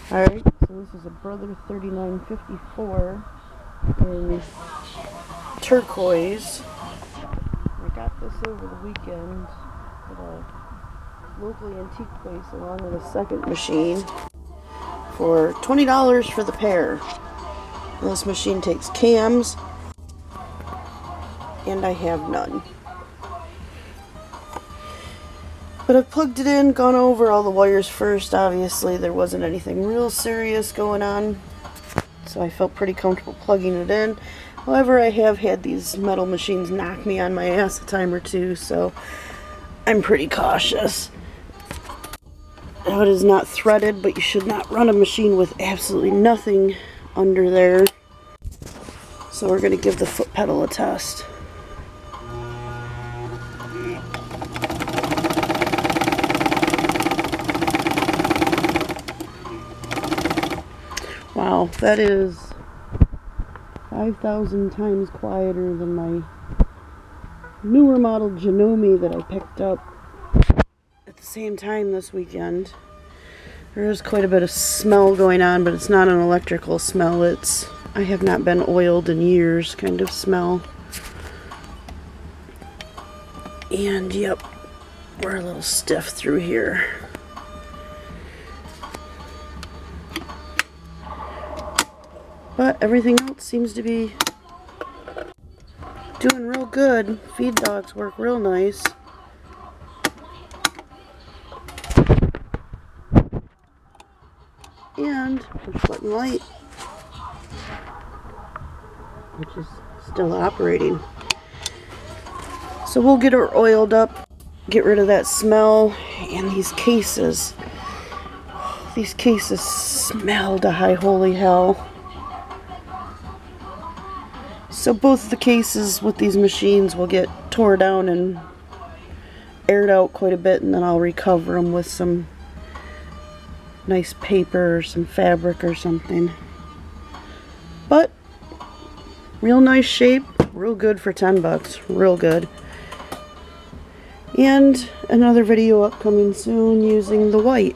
Alright, so this is a Brother 3954 in turquoise. I got this over the weekend at a locally antique place along with a second machine for $20 for the pair. And this machine takes cams, and I have none. But I've plugged it in, gone over all the wires first. Obviously there wasn't anything real serious going on, so I felt pretty comfortable plugging it in. However, I have had these metal machines knock me on my ass a time or two, so I'm pretty cautious. Now it is not threaded, but you should not run a machine with absolutely nothing under there. So we're going to give the foot pedal a test. Wow, that is 5,000 times quieter than my newer model Janome that I picked up at the same time this weekend. There is quite a bit of smell going on, but it's not an electrical smell. It's I have not been oiled in years kind of smell. And yep, we're a little stiff through here. But everything else seems to be doing real good. Feed dogs work real nice. And push button light, which is still operating. So we'll get her oiled up, get rid of that smell, and these cases. These cases smell to high holy hell. So both the cases with these machines will get tore down and aired out quite a bit, and then I'll recover them with some nice paper or some fabric or something. But real nice shape, real good for 10 bucks, real good. And another video upcoming soon using the white.